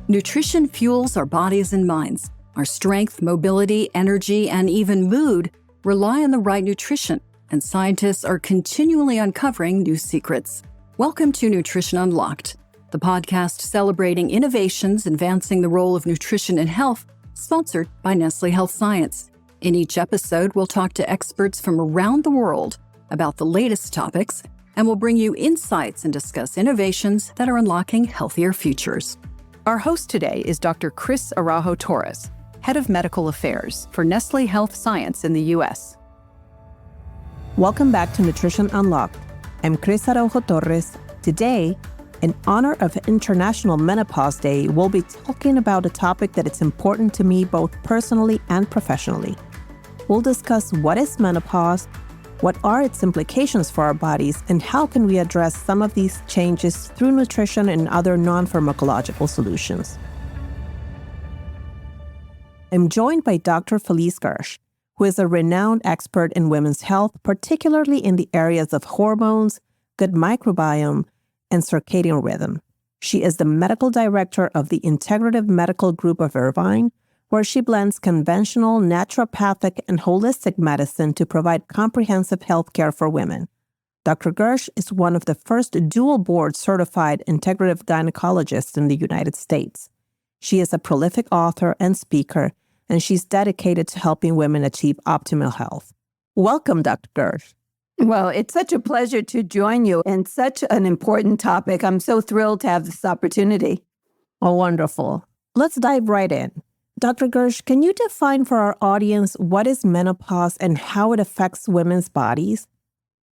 Nutrition fuels our bodies and minds. Our strength, mobility, energy, and even mood rely on the right nutrition, and scientists are continually uncovering new secrets. Welcome to Nutrition Unlocked, the podcast celebrating innovations advancing the role of nutrition in health, sponsored by Nestle Health Science. In each episode, we'll talk to experts from around the world about the latest topics, and we'll bring you insights and discuss innovations that are unlocking healthier futures. Our host today is Dr. Krys Araujo-Torres, Head of Medical Affairs for Nestle Health Science in the U.S. Welcome back to Nutrition Unlocked. I'm Krys Araujo-Torres. Today, in honor of International Menopause Day, we'll be talking about a topic that is important to me both personally and professionally. We'll discuss what is menopause, what are its implications for our bodies, and how can we address some of these changes through nutrition and other non-pharmacological solutions. I'm joined by Dr. Felice Gersh, who is a renowned expert in women's health, particularly in the areas of hormones, gut microbiome, and circadian rhythm. She is the medical director of the Integrative Medical Group of Irvine, where she blends conventional, naturopathic, and holistic medicine to provide comprehensive health care for women. Dr. Gersh is one of the first dual board-certified integrative gynecologists in the United States. She is a prolific author and speaker, and she's dedicated to helping women achieve optimal health. Welcome, Dr. Gersh. Well, it's such a pleasure to join you in such an important topic. I'm so thrilled to have this opportunity. Oh, wonderful. Let's dive right in. Dr. Gersh, can you define for our audience what is menopause and how it affects women's bodies?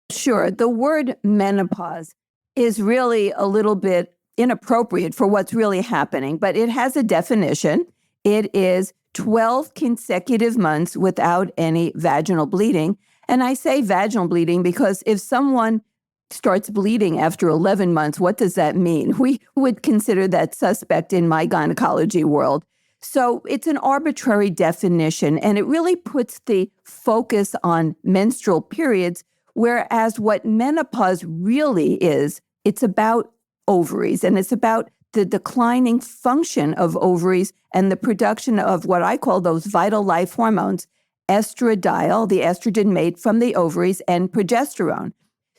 Sure. The word menopause is really a little bit inappropriate for what's really happening, but it has a definition. It is 12 consecutive months without any vaginal bleeding. And I say vaginal bleeding because if someone starts bleeding after 11 months, what does that mean? We would consider that suspect in my gynecology world. So it's an arbitrary definition, and it really puts the focus on menstrual periods, whereas what menopause really is, it's about ovaries, and it's about the declining function of ovaries and the production of what I call those vital life hormones, estradiol, the estrogen made from the ovaries, and progesterone.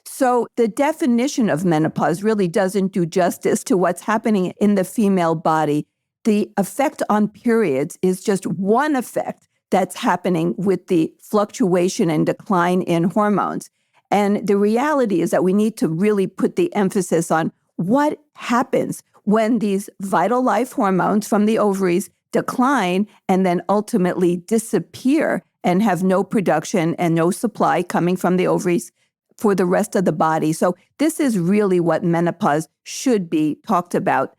So the definition of menopause really doesn't do justice to what's happening in the female body. The effect on periods is just one effect that's happening with the fluctuation and decline in hormones. And the reality is that we need to really put the emphasis on what happens when these vital life hormones from the ovaries decline and then ultimately disappear and have no production and no supply coming from the ovaries for the rest of the body. So this is really what menopause should be talked about,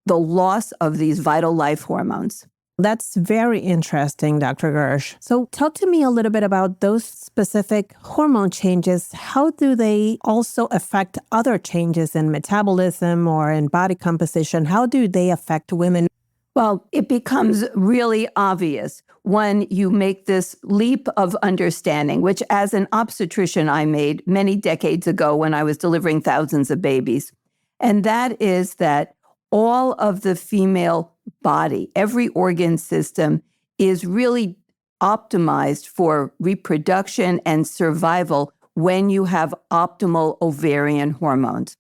the loss of these vital life hormones. That's very interesting, Dr. Gersh. So talk to me a little bit about those specific hormone changes. How do they also affect other changes in metabolism or in body composition? How do they affect women? Well, it becomes really obvious when you make this leap of understanding, which as an obstetrician I made many decades ago when I was delivering thousands of babies. And that is that all of the female body, every organ system is really optimized for reproduction and survival when you have optimal ovarian hormones.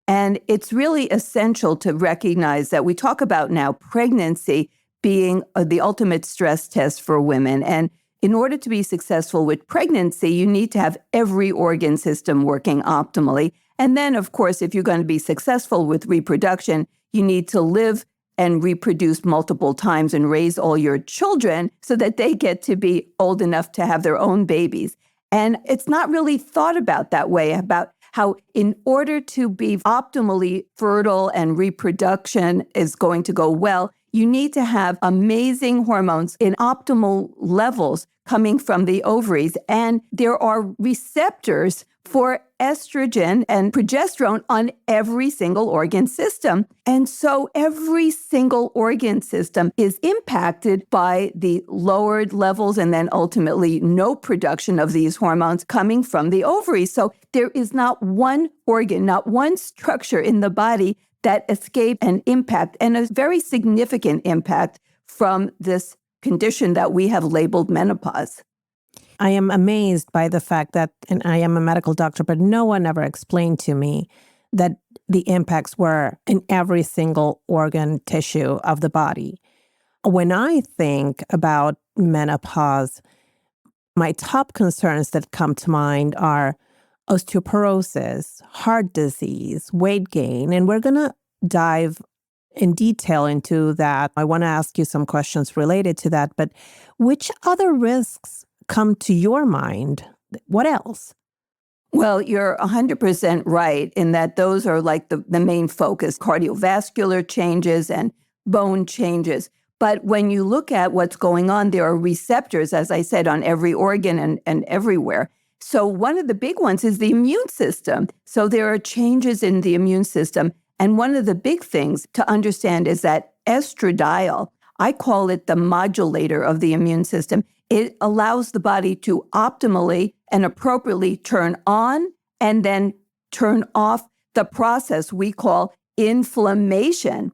And it's really essential to recognize that we talk about now pregnancy being the ultimate stress test for women. And in order to be successful with pregnancy, you need to have every organ system working optimally. And then, of course, if you're going to be successful with reproduction, you need to live and reproduce multiple times and raise all your children so that they get to be old enough to have their own babies. And it's not really thought about that way, about how in order to be optimally fertile and reproduction is going to go well, you need to have amazing hormones in optimal levels coming from the ovaries. And there are receptors for estrogen and progesterone on every single organ system. And so every single organ system is impacted by the lowered levels and then ultimately no production of these hormones coming from the ovaries. So there is not one organ, not one structure in the body that escape an impact, and a very significant impact, from this condition that we have labeled menopause. I am amazed by the fact that, and I am a medical doctor, but no one ever explained to me that the impacts were in every single organ tissue of the body. When I think about menopause, my top concerns that come to mind are osteoporosis, heart disease, weight gain, and we're going to dive in detail into that. I want to ask you some questions related to that, but which other risks come to your mind? What else? Well, you're 100% right in that those are like the main focus, cardiovascular changes and bone changes. But when you look at what's going on, there are receptors, as I said, on every organ and everywhere. So one of the big ones is the immune system. So there are changes in the immune system. And one of the big things to understand is that estradiol, I call it the modulator of the immune system. It allows the body to optimally and appropriately turn on and then turn off the process we call inflammation.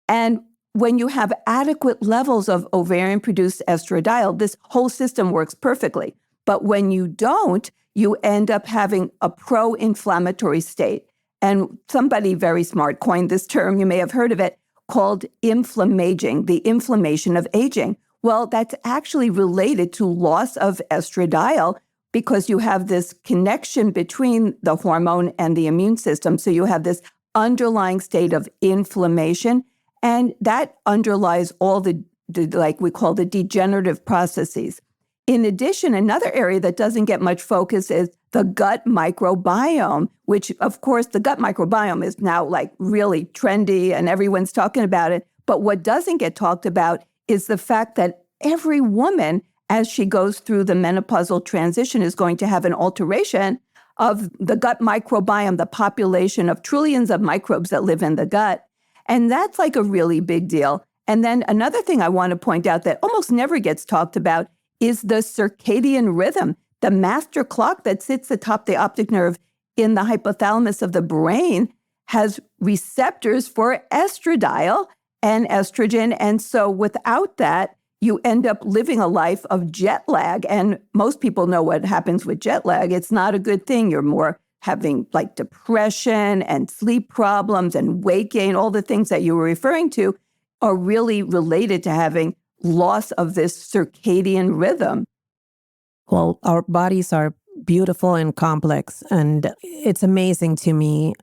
And when you have adequate levels of ovarian-produced estradiol, this whole system works perfectly. But when you don't, you end up having a pro-inflammatory state. And somebody very smart coined this term, you may have heard of it, called inflammaging, the inflammation of aging. Well, that's actually related to loss of estradiol because you have this connection between the hormone and the immune system. So you have this underlying state of inflammation, and that underlies all the like we call the degenerative processes. In addition, another area that doesn't get much focus is the gut microbiome, which, of course, the gut microbiome is now like really trendy and everyone's talking about it. But what doesn't get talked about is the fact that every woman, as she goes through the menopausal transition, is going to have an alteration of the gut microbiome, the population of trillions of microbes that live in the gut. And that's like a really big deal. And then another thing I want to point out that almost never gets talked about is the circadian rhythm, the master clock that sits atop the optic nerve in the hypothalamus of the brain has receptors for estradiol and estrogen. And so without that, you end up living a life of jet lag. And most people know what happens with jet lag. It's not a good thing. You're more having like depression and sleep problems and weight gain. All the things that you were referring to are really related to having loss of this circadian rhythm. Well, our bodies are beautiful and complex, and it's amazing to me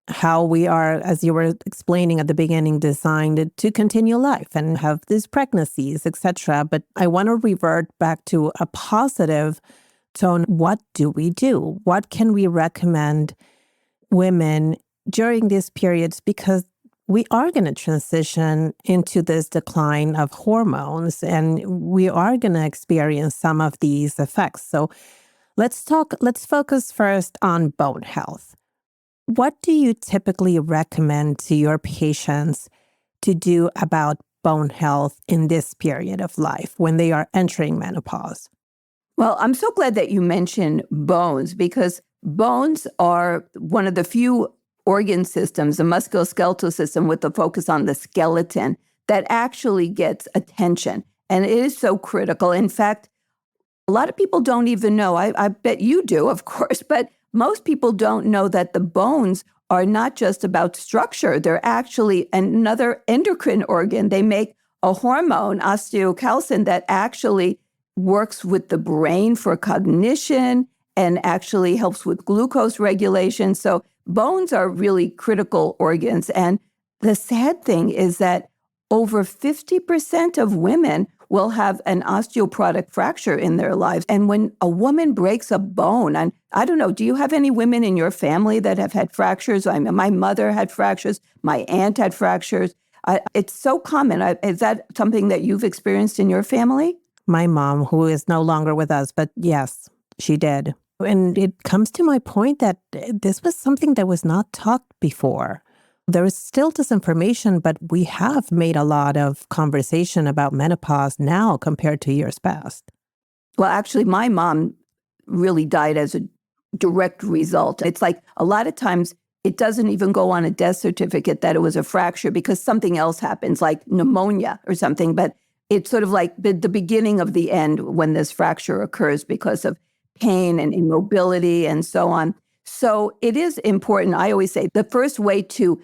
how we are, as you were explaining at the beginning, designed to continue life and have these pregnancies, etc. But I want to revert back to a positive tone. What do we do? What can we recommend women during these periods? Because we are going to transition into this decline of hormones, and we are going to experience some of these effects. So let's focus first on bone health. What do you typically recommend to your patients to do about bone health in this period of life when they are entering menopause? Well, I'm so glad that you mentioned bones, because bones are one of the few organ systems, the musculoskeletal system with the focus on the skeleton, that actually gets attention. And it is so critical. In fact, a lot of people don't even know, I bet you do, of course, but most people don't know that the bones are not just about structure. They're actually another endocrine organ. They make a hormone, osteocalcin, that actually works with the brain for cognition and actually helps with glucose regulation. So bones are really critical organs. And the sad thing is that over 50% of women will have an osteoporotic fracture in their lives. And when a woman breaks a bone, and I don't know, do you have any women in your family that have had fractures? I mean, my mother had fractures. My aunt had fractures. It's so common. Is that something that you've experienced in your family? My mom, who is no longer with us, but yes, she did. And it comes to my point that this was something that was not talked before. There is still disinformation, but we have made a lot of conversation about menopause now compared to years past. Well, actually, my mom really died as a direct result. It's like a lot of times it doesn't even go on a death certificate that it was a fracture because something else happens, like pneumonia or something. But it's sort of like the beginning of the end when this fracture occurs because of pain and immobility and so on. So it is important. I always say the first way to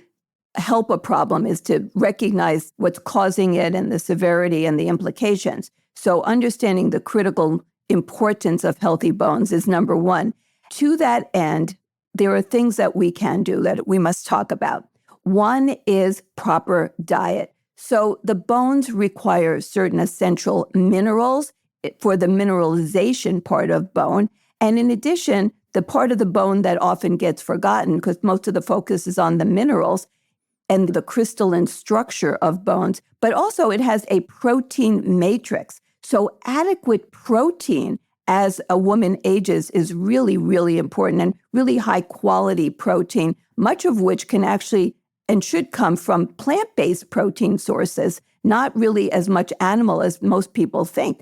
help a problem is to recognize what's causing it and the severity and the implications. So understanding the critical importance of healthy bones is number one. To that end, there are things that we can do that we must talk about. One is proper diet. So the bones require certain essential minerals for the mineralization part of bone. And in addition, the part of the bone that often gets forgotten, because most of the focus is on the minerals and the crystalline structure of bones, but also it has a protein matrix. So adequate protein as a woman ages is really, really important, and really high quality protein, much of which can actually and should come from plant-based protein sources, not really as much animal as most people think.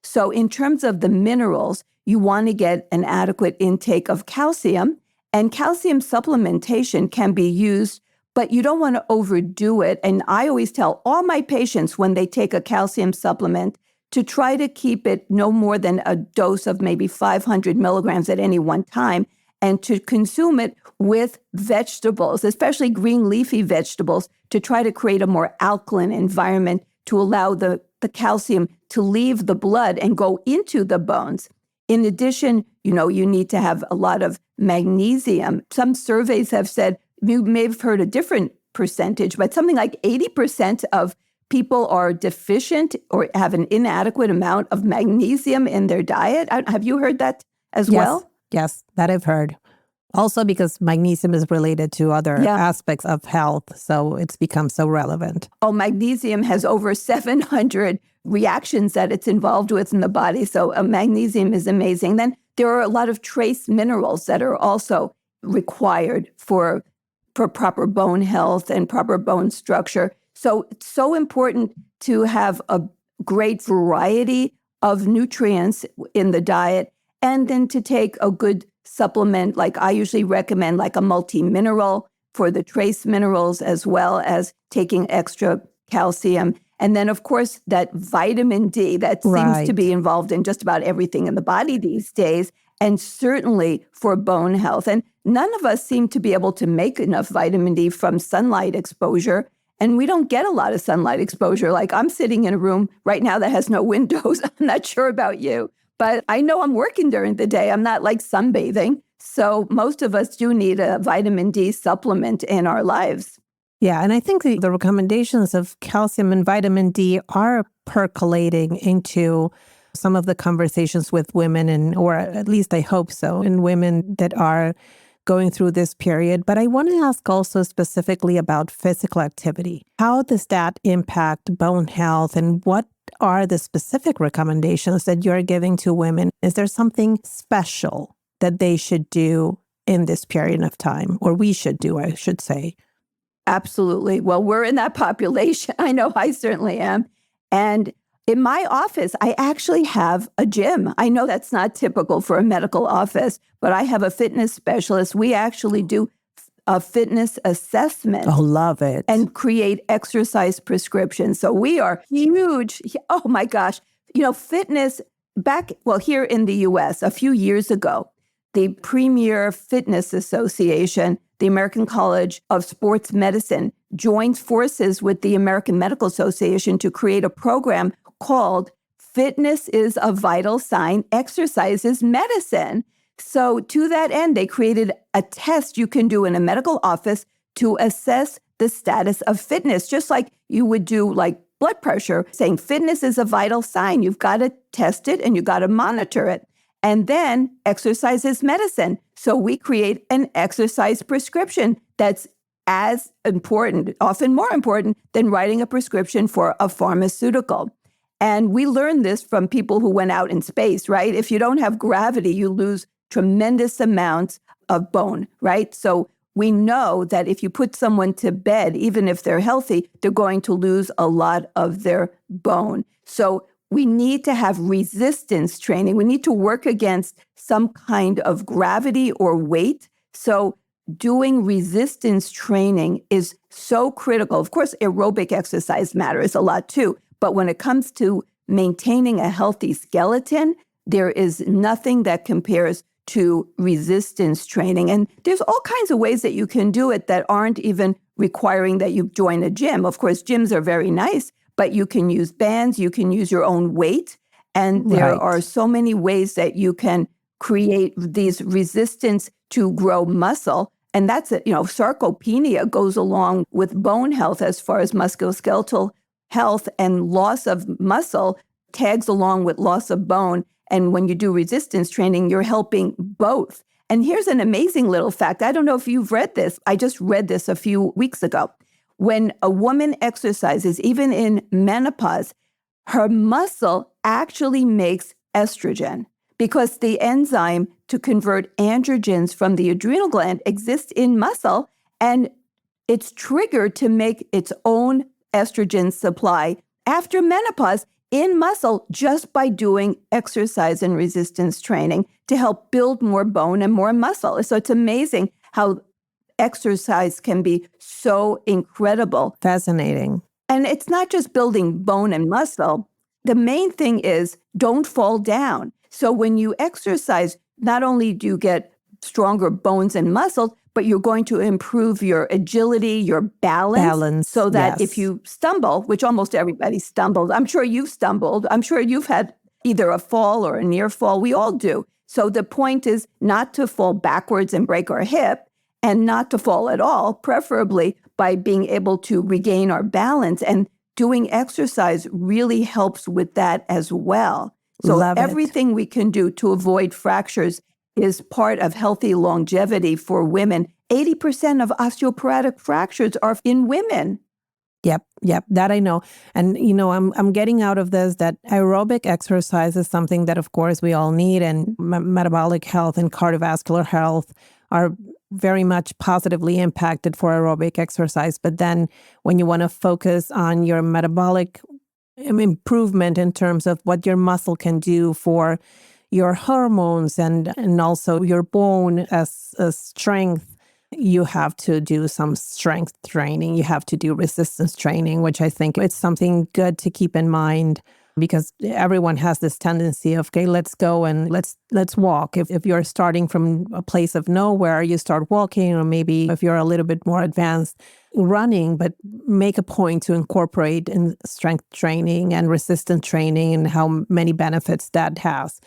So in terms of the minerals, you want to get an adequate intake of calcium, and calcium supplementation can be used, but you don't want to overdo it. And I always tell all my patients when they take a calcium supplement to try to keep it no more than a dose of maybe 500 milligrams at any one time, and to consume it with vegetables, especially green leafy vegetables, to try to create a more alkaline environment to allow the calcium to leave the blood and go into the bones. In addition, you need to have a lot of magnesium. Some surveys have said, you may have heard a different percentage, but something like 80% of people are deficient or have an inadequate amount of magnesium in their diet. Have you heard that as well? Yes, that I've heard. Also because magnesium is related to other aspects of health, so it's become so relevant. Oh, magnesium has over 700 reactions that it's involved with in the body, so magnesium is amazing. Then there are a lot of trace minerals that are also required for proper bone health and proper bone structure. So it's so important to have a great variety of nutrients in the diet, and then to take a good supplement. Like I usually recommend like a multi-mineral for the trace minerals, as well as taking extra calcium. And then, of course, that vitamin D that seems to be involved in just about everything in the body these days, and certainly for bone health. And none of us seem to be able to make enough vitamin D from sunlight exposure. And we don't get a lot of sunlight exposure. Like I'm sitting in a room right now that has no windows. I'm not sure about you, but I know I'm working during the day. I'm not like sunbathing. So most of us do need a vitamin D supplement in our lives. Yeah, and I think the recommendations of calcium and vitamin D are percolating into some of the conversations with women, or at least I hope so, in women that are going through this period. But I want to ask also specifically about physical activity. How does that impact bone health, and what are the specific recommendations that you're giving to women? Is there something special that they should do in this period of time, or we should do, I should say? Absolutely. Well, we're in that population. I know I certainly am. And in my office, I actually have a gym. I know that's not typical for a medical office, but I have a fitness specialist. We actually do a fitness assessment. Oh, love it. And create exercise prescriptions. So we are huge. Oh my gosh. Fitness here in the US a few years ago, the premier fitness association, the American College of Sports Medicine, joined forces with the American Medical Association to create a program called Fitness is a Vital Sign, Exercise is Medicine. So to that end, they created a test you can do in a medical office to assess the status of fitness, just like you would do like blood pressure, saying fitness is a vital sign. You've got to test it and you've got to monitor it. And then exercise is medicine. So we create an exercise prescription that's as important, often more important, than writing a prescription for a pharmaceutical. And we learned this from people who went out in space, right? If you don't have gravity, you lose tremendous amounts of bone, right? So we know that if you put someone to bed, even if they're healthy, they're going to lose a lot of their bone. So we need to have resistance training. We need to work against some kind of gravity or weight. So doing resistance training is so critical. Of course, aerobic exercise matters a lot too, but when it comes to maintaining a healthy skeleton, there is nothing that compares to resistance training. And there's all kinds of ways that you can do it that aren't even requiring that you join a gym. Of course, gyms are very nice, but you can use bands, you can use your own weight. And there are so many ways that you can create these resistance to grow muscle. And that's it. Sarcopenia goes along with bone health as far as musculoskeletal health, and loss of muscle tags along with loss of bone. And when you do resistance training, you're helping both. And here's an amazing little fact. I don't know if you've read this. I just read this a few weeks ago. When a woman exercises, even in menopause, her muscle actually makes estrogen because the enzyme to convert androgens from the adrenal gland exists in muscle, and it's triggered to make its own estrogen supply after menopause in muscle just by doing exercise and resistance training to help build more bone and more muscle. So it's amazing how exercise can be so incredible. Fascinating. And it's not just building bone and muscle. The main thing is don't fall down. So when you exercise, not only do you get stronger bones and muscles, but you're going to improve your agility, your balance so that if you stumble, which almost everybody stumbles, I'm sure you've stumbled. I'm sure you've had either a fall or a near fall. We all do. So the point is not to fall backwards and break our hip, and not to fall at all, preferably by being able to regain our balance. And doing exercise really helps with that as well. So everything we can do to avoid fractures is part of healthy longevity for women. 80% of osteoporotic fractures are in women. Yep, that I know. And, I'm getting out of this that aerobic exercise is something that, of course, we all need, and metabolic health and cardiovascular health are very much positively impacted for aerobic exercise. But then when you want to focus on your metabolic improvement in terms of what your muscle can do for your hormones and also your bone as strength, you have to do some strength training. You have to do resistance training, which I think it's something good to keep in mind, because everyone has this tendency of, okay, let's go and let's walk. If you're starting from a place of nowhere, you start walking, or maybe if you're a little bit more advanced, running, but make a point to incorporate in strength training and resistance training and how many benefits that has.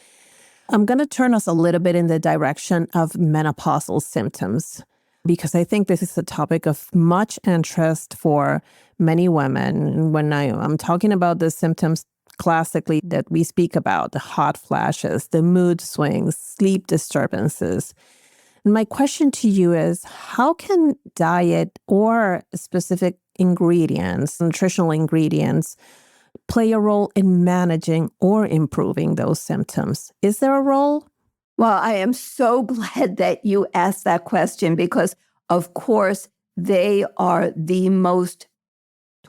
I'm going to turn us a little bit in the direction of menopausal symptoms, because I think this is a topic of much interest for many women. When I'm talking about the symptoms classically that we speak about, the hot flashes, the mood swings, sleep disturbances. And my question to you is, how can diet or specific ingredients, nutritional ingredients, play a role in managing or improving those symptoms? Is there a role? Well, I am so glad that you asked that question, because, of course, they are the most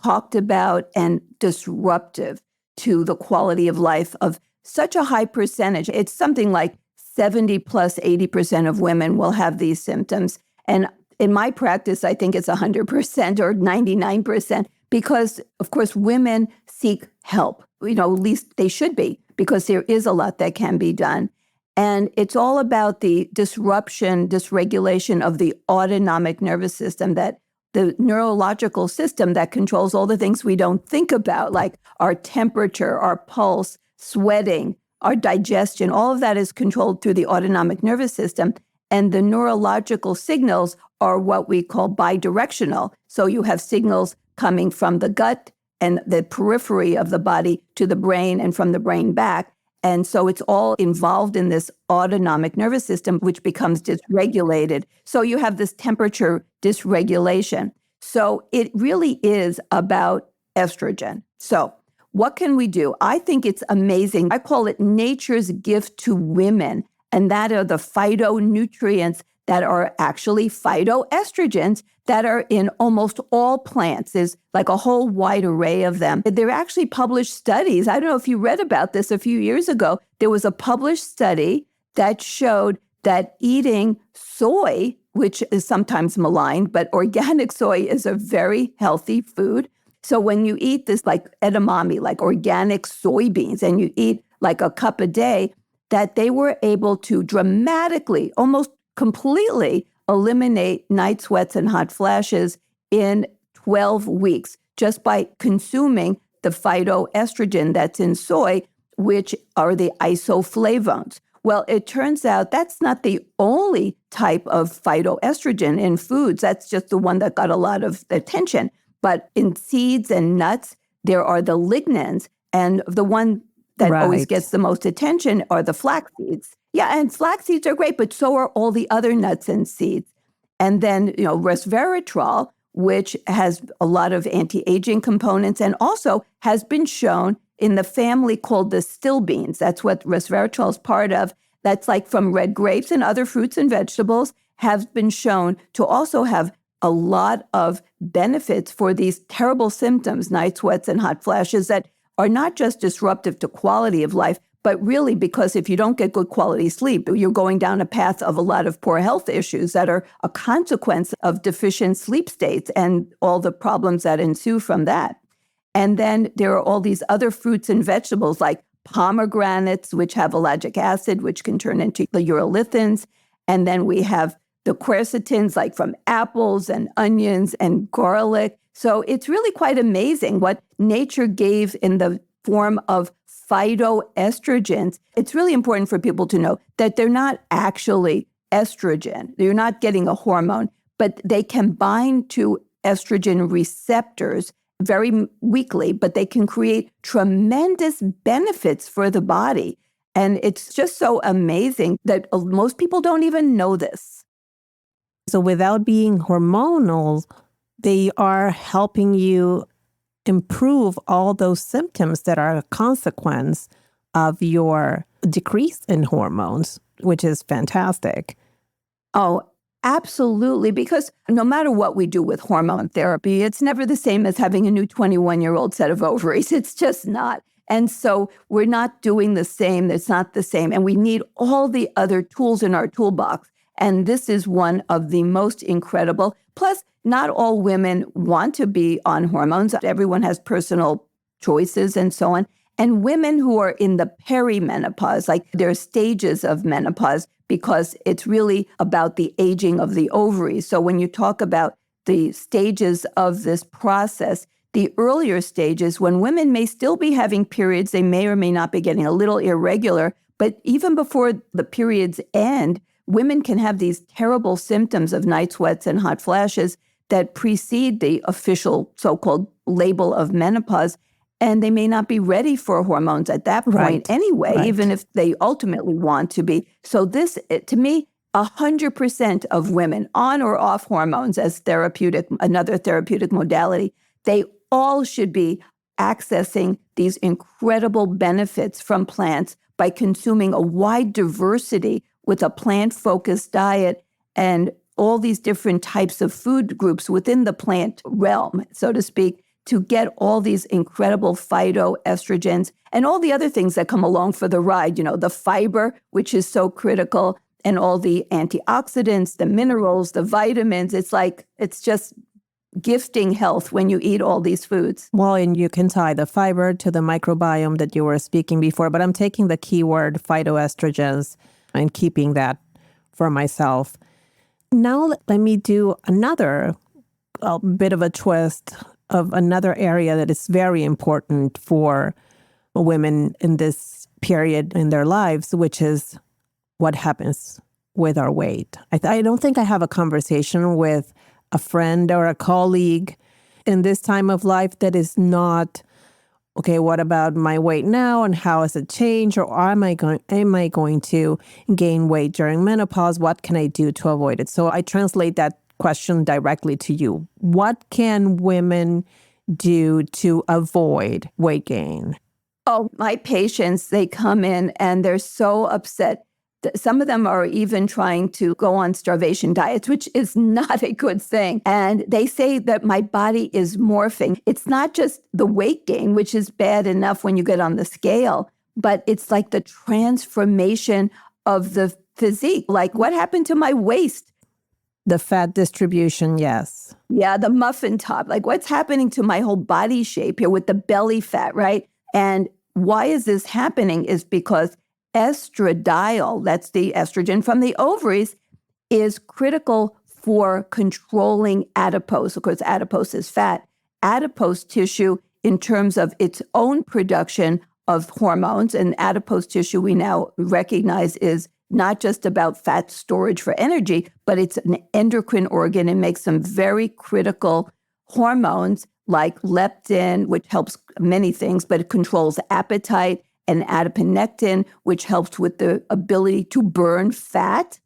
talked about and disruptive to the quality of life of such a high percentage. It's something like 70 plus 80% of women will have these symptoms. And in my practice, I think it's 100% or 99%, because, of course, women seek help. At least they should be, because there is a lot that can be done. And it's all about the dysregulation of the autonomic nervous system, that the neurological system that controls all the things we don't think about, like our temperature, our pulse, sweating, our digestion. All of that is controlled through the autonomic nervous system. And the neurological signals are what we call bidirectional. So you have signals coming from the gut and the periphery of the body to the brain, and from the brain back. And so it's all involved in this autonomic nervous system, which becomes dysregulated. So you have this temperature dysregulation. So it really is about estrogen. So what can we do? I think it's amazing. I call it nature's gift to women. And that are the phytonutrients that are actually phytoestrogens that are in almost all plants. There's like a whole wide array of them. There are actually published studies. I don't know if you read about this a few years ago. There was a published study that showed that eating soy which is sometimes maligned, but organic soy is a very healthy food. So when you eat this like edamame, like organic soybeans, and you eat like a cup a day, that they were able to dramatically, almost completely eliminate night sweats and hot flashes in 12 weeks just by consuming the phytoestrogen that's in soy, which are the isoflavones. Well, it turns out that's not the only type of phytoestrogen in foods. That's just the one that got a lot of attention. But in seeds and nuts, there are the lignans, and the one that always gets the most attention are the flax seeds. Yeah, and flax seeds are great, but so are all the other nuts and seeds. And then, resveratrol, which has a lot of anti-aging components and also has been shown in the family called the still beans. That's what resveratrol is part of. That's like from red grapes and other fruits and vegetables, have been shown to also have a lot of benefits for these terrible symptoms, night sweats and hot flashes, that are not just disruptive to quality of life, but really because if you don't get good quality sleep, you're going down a path of a lot of poor health issues that are a consequence of deficient sleep states and all the problems that ensue from that. And then there are all these other fruits and vegetables like pomegranates, which have ellagic acid, which can turn into the urolithins. And then we have the quercetins, like from apples and onions and garlic. So it's really quite amazing what nature gave in the form of phytoestrogens. It's really important for people to know that they're not actually estrogen. You're not getting a hormone, but they can bind to estrogen receptors very weakly, but they can create tremendous benefits for the body. And it's just so amazing that most people don't even know this. So without being hormonal, they are helping you improve all those symptoms that are a consequence of your decrease in hormones, which is fantastic. Oh, absolutely. Because no matter what we do with hormone therapy, it's never the same as having a new 21-year-old set of ovaries. It's just not. And so we're not doing the same. It's not the same. And we need all the other tools in our toolbox. And this is one of the most incredible. Plus, not all women want to be on hormones. Everyone has personal choices and so on. And women who are in the perimenopause, like there are stages of menopause because it's really about the aging of the ovaries. So when you talk about the stages of this process, the earlier stages, when women may still be having periods, they may or may not be getting a little irregular, but even before the periods end, women can have these terrible symptoms of night sweats and hot flashes that precede the official so-called label of menopause, and they may not be ready for hormones at that point anyway, even if they ultimately want to be. So this, to me, 100% of women on or off hormones as another therapeutic modality, they all should be accessing these incredible benefits from plants by consuming a wide diversity with a plant-focused diet and all these different types of food groups within the plant realm, so to speak, to get all these incredible phytoestrogens and all the other things that come along for the ride, the fiber, which is so critical, and all the antioxidants, the minerals, the vitamins. It's just gifting health when you eat all these foods. Well, and you can tie the fiber to the microbiome that you were speaking before, but I'm taking the keyword phytoestrogens and keeping that for myself. Now let me do another bit of a twist of another area that is very important for women in this period in their lives, which is what happens with our weight. I don't think I have a conversation with a friend or a colleague in this time of life that is not, okay, what about my weight now and how has it changed? Or am I going to gain weight during menopause? What can I do to avoid it? So I translate that question directly to you. What can women do to avoid weight gain? Oh, my patients, they come in and they're so upset. Some of them are even trying to go on starvation diets, which is not a good thing. And they say that my body is morphing. It's not just the weight gain, which is bad enough when you get on the scale, but it's like the transformation of the physique. Like, what happened to my waist? The fat distribution, yes. Yeah, the muffin top. Like what's happening to my whole body shape here with the belly fat, right? And why is this happening is because estradiol, that's the estrogen from the ovaries, is critical for controlling adipose. Of course, adipose is fat. Adipose tissue, in terms of its own production of hormones, and adipose tissue we now recognize is not just about fat storage for energy, but it's an endocrine organ and makes some very critical hormones like leptin, which helps many things, but it controls appetite, and adiponectin, which helps with the ability to burn fat.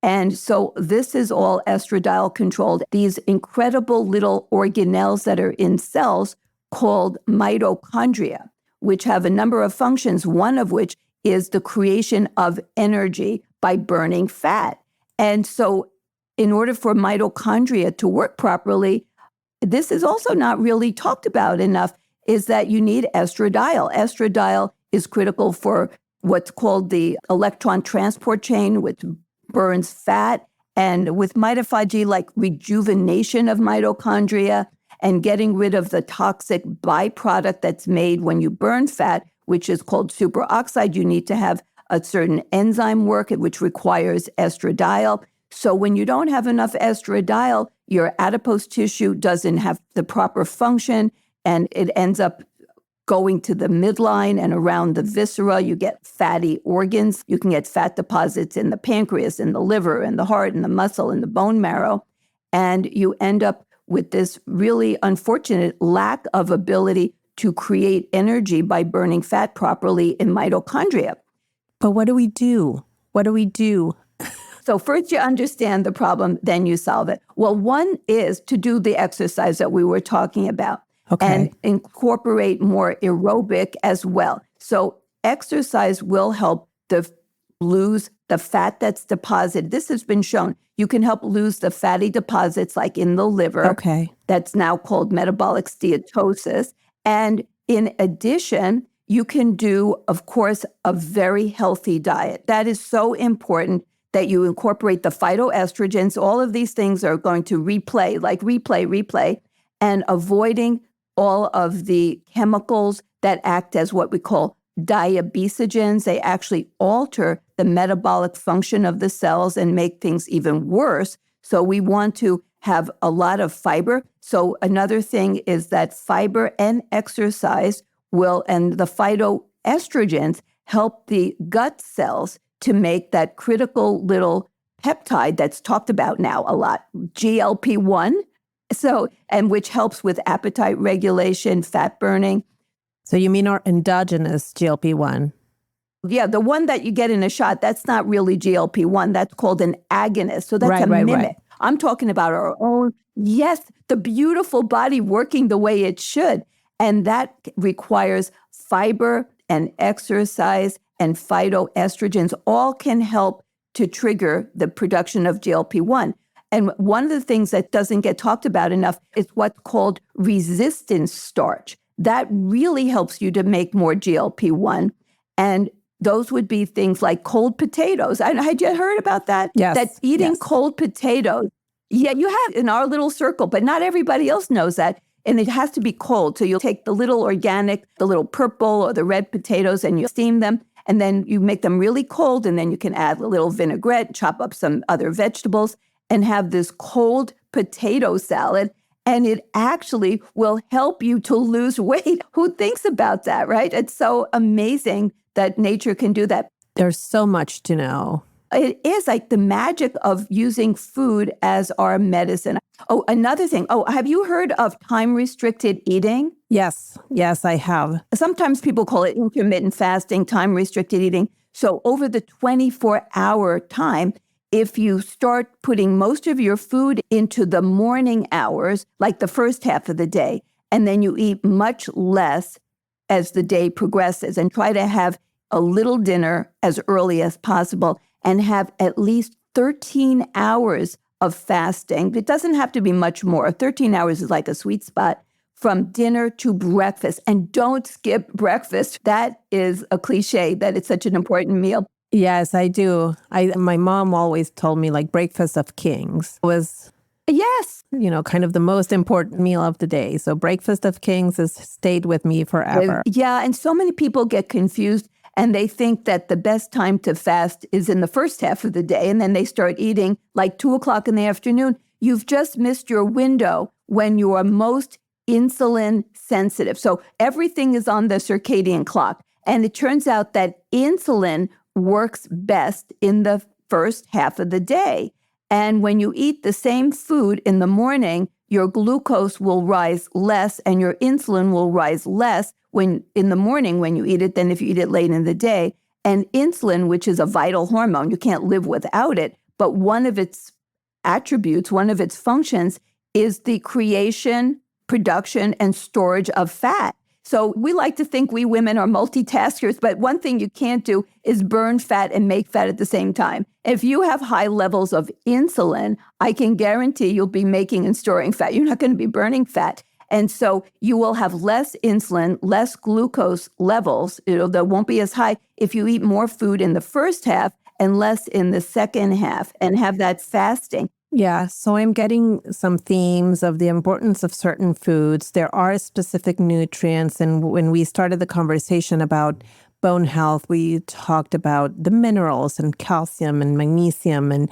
And so this is all estradiol controlled. These incredible little organelles that are in cells called mitochondria, which have a number of functions, one of which is the creation of energy by burning fat. And so in order for mitochondria to work properly, this is also not really talked about enough, is that you need estradiol. Estradiol is critical for what's called the electron transport chain, which burns fat, and with mitophagy, like rejuvenation of mitochondria and getting rid of the toxic byproduct that's made when you burn fat, which is called superoxide. You need to have a certain enzyme work, which requires estradiol. So when you don't have enough estradiol, your adipose tissue doesn't have the proper function, and it ends up going to the midline and around the viscera. You get fatty organs. You can get fat deposits in the pancreas, in the liver, in the heart, in the muscle, in the bone marrow. And you end up with this really unfortunate lack of ability to create energy by burning fat properly in mitochondria. But what do we do? What do we do? So first you understand the problem, then you solve it. Well, one is to do the exercise that we were talking about. Okay. And incorporate more aerobic as well. So exercise will help lose the fat that's deposited. This has been shown. You can help lose the fatty deposits like in the liver. Okay. That's now called metabolic steatosis. And in addition, you can do, of course, a very healthy diet. That is so important that you incorporate the phytoestrogens. All of these things are going to replay, and avoiding all of the chemicals that act as what we call diabesogens. They actually alter the metabolic function of the cells and make things even worse. So we want to have a lot of fiber. So another thing is that fiber and exercise and the phytoestrogens help the gut cells to make that critical little peptide that's talked about now a lot, GLP-1. And which helps with appetite regulation, fat burning. So you mean our endogenous GLP-1? Yeah, the one that you get in a shot, that's not really GLP-1. That's called an agonist. So that's a mimic. Right. I'm talking about our own, yes, the beautiful body working the way it should. And that requires fiber and exercise and phytoestrogens. All can help to trigger the production of GLP-1. And one of the things that doesn't get talked about enough is what's called resistance starch. That really helps you to make more GLP-1. And those would be things like cold potatoes. Had you heard about that? Yes. That eating cold potatoes. Yeah, you have in our little circle, but not everybody else knows that. And it has to be cold. So you'll take the little organic, the little purple or the red potatoes, and you steam them. And then you make them really cold. And then you can add a little vinaigrette, chop up some other vegetables, and have this cold potato salad, and it actually will help you to lose weight. Who thinks about that, right? It's so amazing that nature can do that. There's so much to know. It is like the magic of using food as our medicine. Oh, another thing. Oh, have you heard of time-restricted eating? Yes, I have. Sometimes people call it intermittent fasting, time-restricted eating. So over the 24-hour time, if you start putting most of your food into the morning hours, like the first half of the day, and then you eat much less as the day progresses, and try to have a little dinner as early as possible, and have at least 13 hours of fasting. It doesn't have to be much more. 13 hours is like a sweet spot from dinner to breakfast. And don't skip breakfast. That is a cliche that it's such an important meal. Yes, I do. My mom always told me like breakfast of kings was, Yes. kind of the most important meal of the day. So breakfast of kings has stayed with me forever. Yeah. And so many people get confused and they think that the best time to fast is in the first half of the day. And then they start eating like 2 o'clock in the afternoon. You've just missed your window when you are most insulin sensitive. So everything is on the circadian clock. And it turns out that insulin works best in the first half of the day. And when you eat the same food in the morning, your glucose will rise less and your insulin will rise less when in the morning when you eat it than if you eat it late in the day. And insulin, which is a vital hormone, you can't live without it, but one of its attributes, one of its functions is the creation, production, and storage of fat. So we like to think we women are multitaskers, but one thing you can't do is burn fat and make fat at the same time. If you have high levels of insulin, I can guarantee you'll be making and storing fat. You're not going to be burning fat. And so you will have less insulin, less glucose levels. They won't be as high if you eat more food in the first half and less in the second half and have that fasting. Yeah, so I'm getting some themes of the importance of certain foods. There are specific nutrients. And when we started the conversation about bone health, we talked about the minerals and calcium and magnesium and,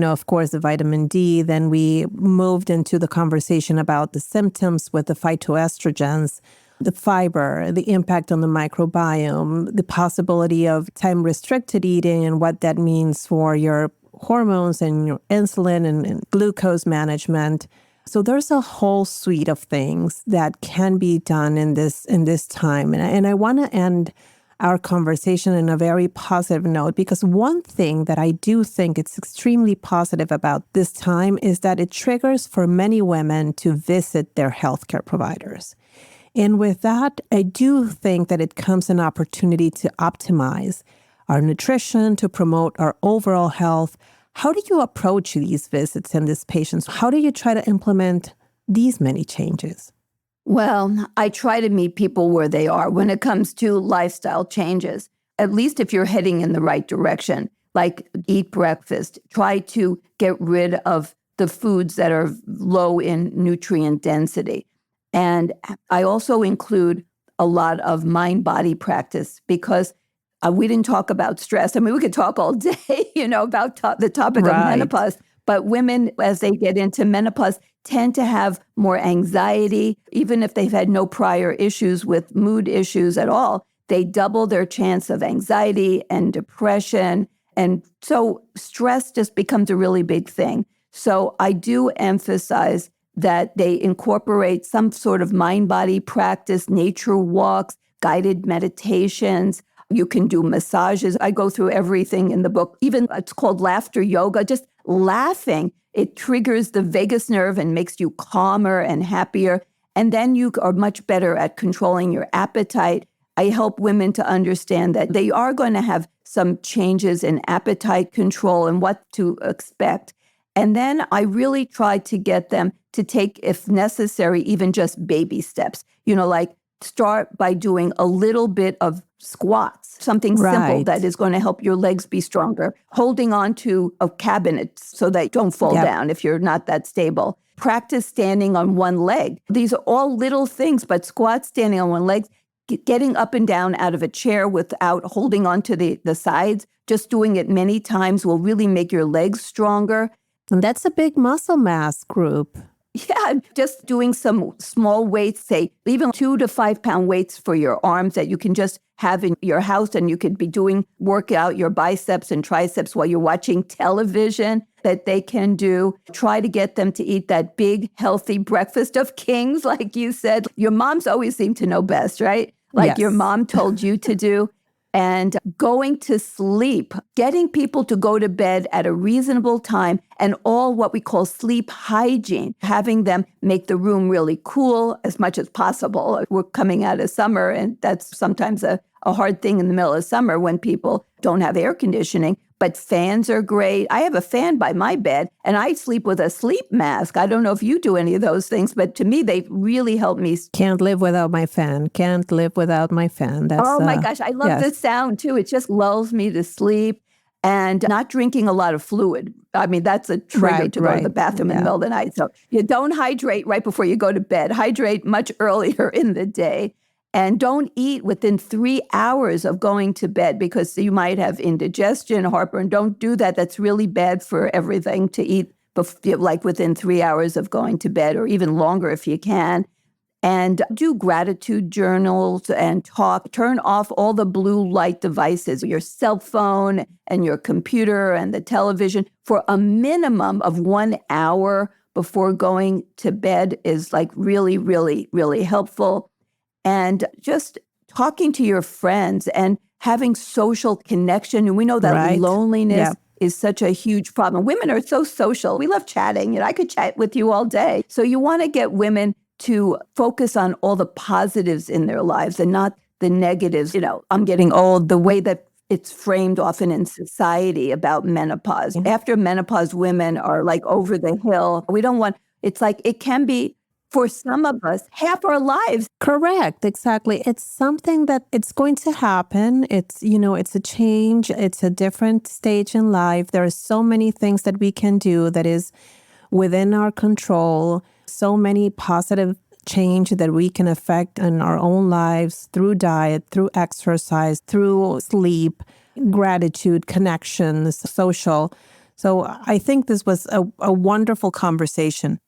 of course, the vitamin D. Then we moved into the conversation about the symptoms with the phytoestrogens, the fiber, the impact on the microbiome, the possibility of time-restricted eating and what that means for your hormones and your insulin and glucose management. So there's a whole suite of things that can be done in this time. And I want to end our conversation in a very positive note, because one thing that I do think it's extremely positive about this time is that it triggers for many women to visit their healthcare providers. And with that, I do think that it comes an opportunity to optimize our nutrition, to promote our overall health. How do you approach these visits and these patients? How do you try to implement these many changes? Well, I try to meet people where they are when it comes to lifestyle changes, at least if you're heading in the right direction, like eat breakfast, try to get rid of the foods that are low in nutrient density. And I also include a lot of mind-body practice because we didn't talk about stress. I mean, we could talk all day, about the topic of menopause. But women, as they get into menopause, tend to have more anxiety. Even if they've had no prior issues with mood issues at all, they double their chance of anxiety and depression. And so stress just becomes a really big thing. So I do emphasize that they incorporate some sort of mind-body practice, nature walks, guided meditations. You can do massages. I go through everything in the book. Even it's called laughter yoga. Just laughing, it triggers the vagus nerve and makes you calmer and happier. And then you are much better at controlling your appetite. I help women to understand that they are going to have some changes in appetite control and what to expect. And then I really try to get them to take, if necessary, even just baby steps, like start by doing a little bit of squats, something simple that is going to help your legs be stronger, holding on to a cabinet so they don't fall down if you're not that stable. Practice standing on one leg. These are all little things, but squats, standing on one leg, getting up and down out of a chair without holding on to the sides, just doing it many times will really make your legs stronger. And that's a big muscle mass group. Yeah, just doing some small weights, say even 2 to 5 pound weights for your arms that you can just have in your house, and you could be work out your biceps and triceps while you're watching television that they can do. Try to get them to eat that big, healthy breakfast of kings, like you said. Your moms always seem to know best, right? Like your mom told you to do. And going to sleep, getting people to go to bed at a reasonable time, and all what we call sleep hygiene, having them make the room really cool as much as possible. We're coming out of summer, and that's sometimes a hard thing in the middle of summer when people don't have air conditioning. But fans are great. I have a fan by my bed, and I sleep with a sleep mask. I don't know if you do any of those things, but to me, they really help me. Can't live without my fan. Can't live without my fan. Oh my gosh, I love the sound too. It just lulls me to sleep. and not drinking a lot of fluid. I mean, that's a trigger to go to the bathroom in the middle of the night. So you don't hydrate right before you go to bed. Hydrate much earlier in the day. And don't eat within 3 hours of going to bed because you might have indigestion, heartburn. Don't do that. That's really bad for everything to eat like within 3 hours of going to bed, or even longer if you can. And do gratitude journals and talk. Turn off all the blue light devices, your cell phone and your computer and the television for a minimum of 1 hour before going to bed is like really, really, really helpful. And just talking to your friends and having social connection. And we know that loneliness is such a huge problem. Women are so social. We love chatting. I could chat with you all day. So you want to get women to focus on all the positives in their lives and not the negatives. I'm getting old, the way that it's framed often in society about menopause. After menopause, women are like over the hill. We don't want, it's like it can be, for some of us, half our lives. Correct. Exactly. It's something that it's going to happen. It's, it's a change. It's a different stage in life. There are so many things that we can do that is within our control. So many positive change that we can affect in our own lives through diet, through exercise, through sleep, gratitude, connections, social. So I think this was a wonderful conversation.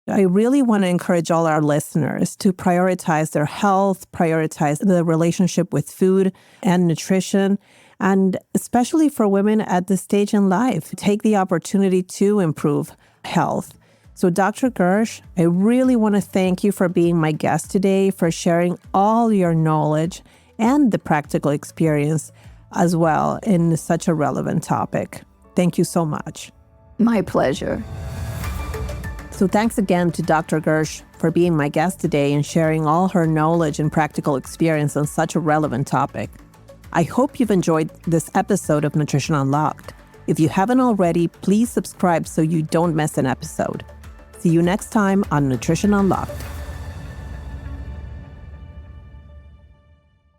I really want to encourage all our listeners to prioritize their health, prioritize the relationship with food and nutrition, and especially for women at this stage in life, take the opportunity to improve health. So Dr. Gersh, I really want to thank you for being my guest today, for sharing all your knowledge and the practical experience as well in such a relevant topic. Thank you so much. My pleasure. So thanks again to Dr. Gersh for being my guest today and sharing all her knowledge and practical experience on such a relevant topic. I hope you've enjoyed this episode of Nutrition Unlocked. If you haven't already, please subscribe so you don't miss an episode. See you next time on Nutrition Unlocked.